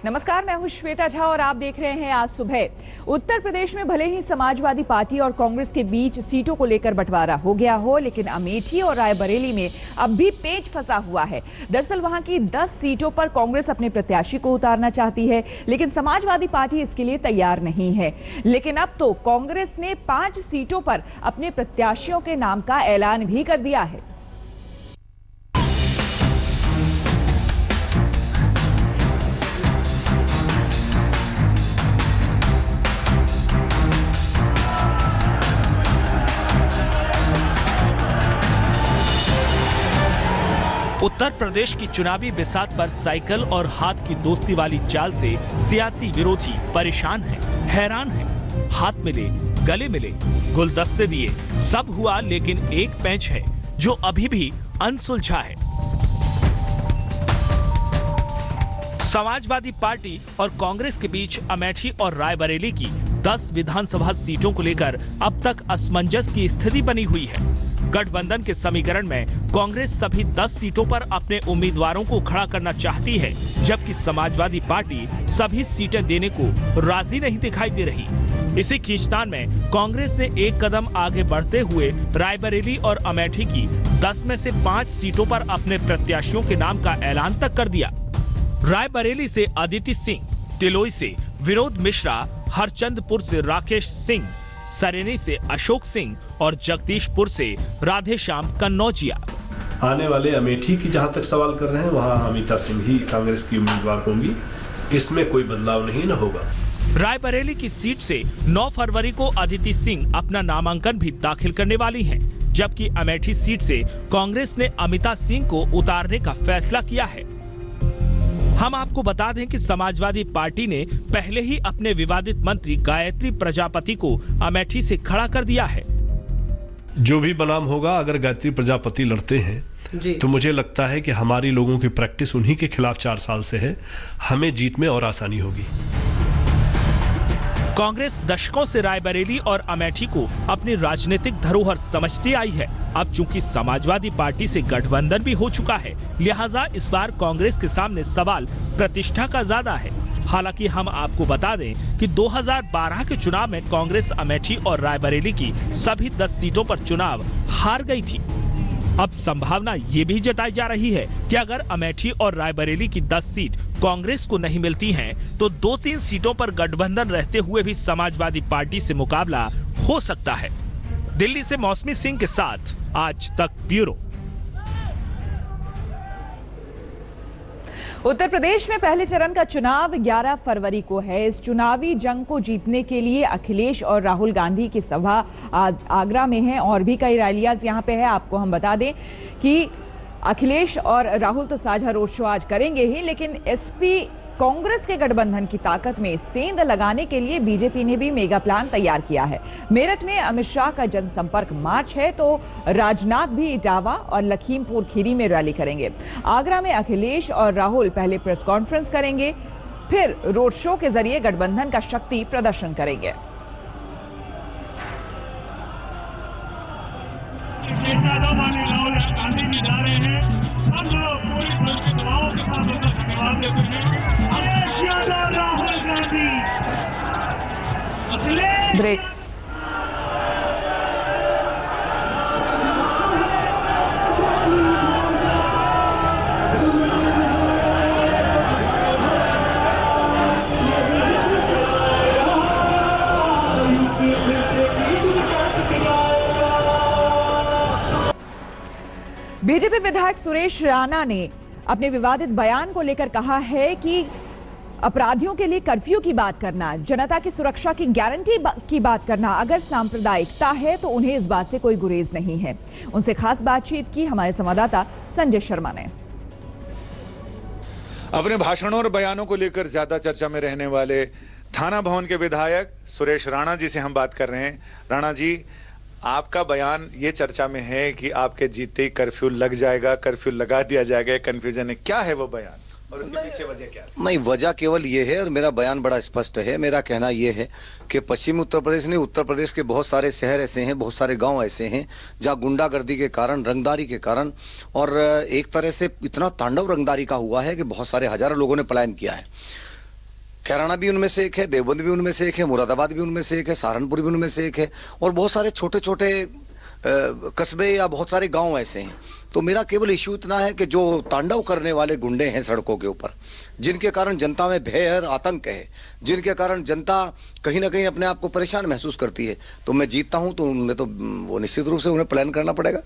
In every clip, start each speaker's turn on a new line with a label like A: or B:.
A: नमस्कार, मैं हूं श्वेता झा और आप देख रहे हैं आज सुबह। उत्तर प्रदेश में भले ही समाजवादी पार्टी और कांग्रेस के बीच सीटों को लेकर बंटवारा हो गया हो, लेकिन अमेठी और रायबरेली में अब भी पेच फंसा हुआ है। दरअसल वहां की 10 सीटों पर कांग्रेस अपने प्रत्याशी को उतारना चाहती है, लेकिन समाजवादी पार्टी इसके लिए तैयार नहीं है। लेकिन अब तो कांग्रेस ने 5 सीटों पर अपने प्रत्याशियों के नाम का ऐलान भी कर दिया है।
B: उत्तर प्रदेश की चुनावी बिसात पर साइकिल और हाथ की दोस्ती वाली चाल से सियासी विरोधी परेशान हैं, हैरान हैं। हाथ मिले, गले मिले, गुलदस्ते दिए, सब हुआ, लेकिन एक पेंच है जो अभी भी अनसुलझा है। समाजवादी पार्टी और कांग्रेस के बीच अमेठी और रायबरेली की 10 विधानसभा सीटों को लेकर अब तक असमंजस की स्थिति बनी हुई है। गठबंधन के समीकरण में कांग्रेस सभी 10 सीटों पर अपने उम्मीदवारों को खड़ा करना चाहती है, जबकि समाजवादी पार्टी सभी सीटें देने को राजी नहीं दिखाई दे रही। इसी खींचतान में कांग्रेस ने एक कदम आगे बढ़ते हुए रायबरेली और अमेठी की 10 में से 5 सीटों पर अपने प्रत्याशियों के नाम का ऐलान तक कर दिया। रायबरेली से अदिति सिंह, टिलोई से विनोद मिश्रा, हरचंदपुर से राकेश सिंह, सरेनी से अशोक सिंह और जगदीशपुर से राधेश्याम कन्नौजिया।
C: आने वाले अमेठी की जहां तक सवाल कर रहे हैं, वहां अमिता सिंह ही कांग्रेस की उम्मीदवार होंगी। इसमें कोई बदलाव नहीं न होगा।
B: रायबरेली की सीट से 9 फरवरी को अदिति सिंह अपना नामांकन भी दाखिल करने वाली हैं, जबकि अमेठी सीट से कांग्रेस ने अमिता सिंह को उतारने का फैसला किया है। हम आपको बता दें कि समाजवादी पार्टी ने पहले ही अपने विवादित मंत्री गायत्री प्रजापति को अमेठी से खड़ा कर दिया है।
C: जो भी बनाम होगा, अगर गायत्री प्रजापति लड़ते हैं तो मुझे लगता है कि हमारी लोगों की प्रैक्टिस उन्हीं के खिलाफ 4 साल से है, हमें जीत में और आसानी होगी।
B: कांग्रेस दशकों से रायबरेली और अमेठी को अपनी राजनीतिक धरोहर समझती आई है। अब चूंकि समाजवादी पार्टी से गठबंधन भी हो चुका है, लिहाजा इस बार कांग्रेस के सामने सवाल प्रतिष्ठा का ज्यादा है। हालांकि हम आपको बता दें कि 2012 के चुनाव में कांग्रेस अमेठी और रायबरेली की सभी 10 सीटों पर चुनाव हार गई थी। अब संभावना ये भी जताई जा रही है कि अगर अमेठी और रायबरेली की 10 सीट कांग्रेस को नहीं मिलती हैं, तो 2-3 सीटों पर गठबंधन रहते हुए भी समाजवादी पार्टी से मुकाबला हो सकता है। दिल्ली से मौसमी सिंह के साथ आज तक ब्यूरो।
A: उत्तर प्रदेश में पहले चरण का चुनाव 11 फरवरी को है। इस चुनावी जंग को जीतने के लिए अखिलेश और राहुल गांधी की सभा आज आगरा में है और भी कई रैलियां यहां पे है। आपको हम बता दें कि अखिलेश और राहुल तो साझा रोड शो आज करेंगे ही, लेकिन एसपी कांग्रेस के गठबंधन की ताकत में सेंध लगाने के लिए बीजेपी ने भी मेगा प्लान तैयार किया है। मेरठ में अमित शाह का जनसंपर्क मार्च है, तो राजनाथ भी इटावा और लखीमपुर खीरी में रैली करेंगे। आगरा में अखिलेश और राहुल पहले प्रेस कॉन्फ्रेंस करेंगे, फिर रोड शो के जरिए गठबंधन का शक्ति प्रदर्शन करेंगे। ब्रेक। बीजेपी विधायक सुरेश राणा ने अपने विवादित बयान को लेकर कहा है कि अपराधियों के लिए कर्फ्यू की बात करना, जनता की सुरक्षा की गारंटी की बात करना, अगर सांप्रदायिकता है तो उन्हें इस बात से कोई गुरेज नहीं है। उनसे खास बातचीत की हमारे संवाददाता संजय शर्मा ने।
D: अपने भाषणों और बयानों को लेकर ज्यादा चर्चा में रहने वाले थाना भवन के विधायक सुरेश राणा जी से हम बात कर रहे हैं। राणा जी, आपका बयान ये चर्चा में है कि आपके जीते ही कर्फ्यू लग जाएगा, कर्फ्यू लगा दिया जाएगा, कंफ्यूजन है, क्या है वो बयान और उसके पीछे वजह क्या है?
E: नहीं, वजह केवल ये है और मेरा बयान बड़ा स्पष्ट है। मेरा कहना ये है कि पश्चिमी उत्तर प्रदेश नहीं, उत्तर प्रदेश के बहुत सारे शहर ऐसे हैं, बहुत सारे गांव ऐसे हैं जहां गुंडागर्दी के कारण, रंगदारी के कारण और एक तरह से इतना तांडव रंगदारी का हुआ है कि बहुत सारे हजारों लोगों ने पलायन किया है। कैराना भी उनमें से एक है, देवबंद भी उनमें से एक है, मुरादाबाद भी उनमें से एक है, सहारनपुर भी उनमें से एक है, और बहुत सारे छोटे छोटे कस्बे या बहुत सारे गांव ऐसे हैं। तो मेरा केवल इश्यू इतना है कि जो तांडव करने वाले गुंडे हैं सड़कों के ऊपर, जिनके कारण जनता में भय और आतंक है, जिनके कारण जनता कहीं ना कहीं अपने आप को परेशान महसूस करती है, तो मैं जीतता हूं तो उनमें तो वो निश्चित रूप से उन्हें प्लान करना पड़ेगा।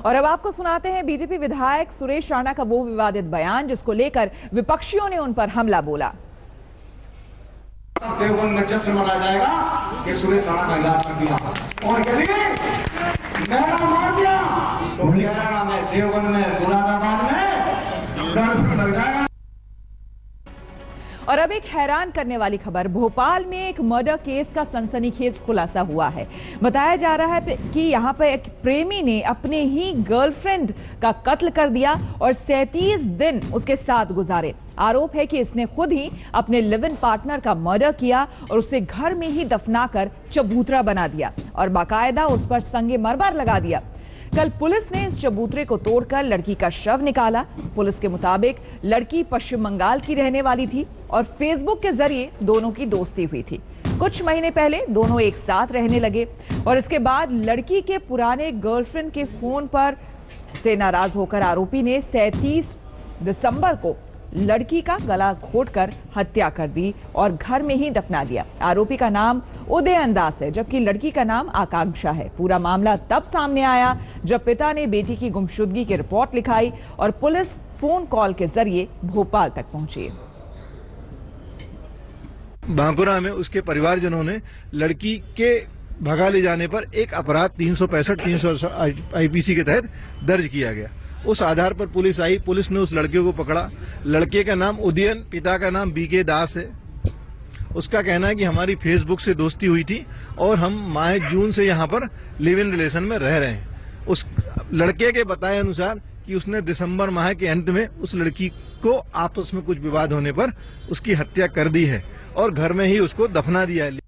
A: और अब आपको सुनाते हैं बीजेपी विधायक सुरेश राणा का वो विवादित बयान जिसको लेकर विपक्षियों ने उन पर हमला बोला।
F: देवबंद में जश्न मनाया जाएगा कि सुरेश राणा का इलाज कर दिया, और यदि मैंने मार दिया तो हरियाणा में, देवबंद में, मुरादाबाद में कर्फ्यू लग जाएगा।
A: और अब एक हैरान करने वाली खबर, भोपाल में एक मर्डर केस का सनसनीखेज खुलासा हुआ है। बताया जा रहा है कि यहां पर एक प्रेमी ने अपने ही गर्लफ्रेंड का कत्ल कर दिया और 37 दिन उसके साथ गुजारे। आरोप है कि इसने खुद ही अपने लिव इन पार्टनर का मर्डर किया और उसे घर में ही दफनाकर चबूतरा बना दिया और बाकायदा उस पर संगे मरमर लगा दिया। कल पुलिस ने इस चबूतरे को तोड़कर लड़की का शव निकाला। पुलिस के मुताबिक लड़की पश्चिम बंगाल की रहने वाली थी और फेसबुक के जरिए दोनों की दोस्ती हुई थी। कुछ महीने पहले दोनों एक साथ रहने लगे और इसके बाद लड़की के पुराने गर्लफ्रेंड के फोन पर से नाराज होकर आरोपी ने 37 दिसंबर को लड़की का गला घोंटकर हत्या कर दी और घर में ही दफना दिया। आरोपी का नाम उदय अंदास है जबकि लड़की का नाम आकांक्षा है। पूरा मामला तब सामने आया जब पिता ने बेटी की गुमशुदगी की रिपोर्ट लिखाई और पुलिस फोन कॉल के जरिए भोपाल तक पहुंची।
G: बांकुरा में उसके परिवारजनों ने लड़की के भगा ले जाने पर एक अपराध 365-300 आईपीसी के तहत दर्ज किया गया। उस आधार पर पुलिस आई, पुलिस ने उस लड़के को पकड़ा। लड़के का नाम उदयन, पिता का नाम बीके दास है। उसका कहना है कि हमारी फेसबुक से दोस्ती हुई थी और हम माह जून से यहाँ पर लिव इन रिलेशन में रह रहे हैं। उस लड़के के बताए अनुसार कि उसने दिसंबर माह के अंत में उस लड़की को आपस में कुछ विवाद होने पर उसकी हत्या कर दी है और घर में ही उसको दफना दिया है।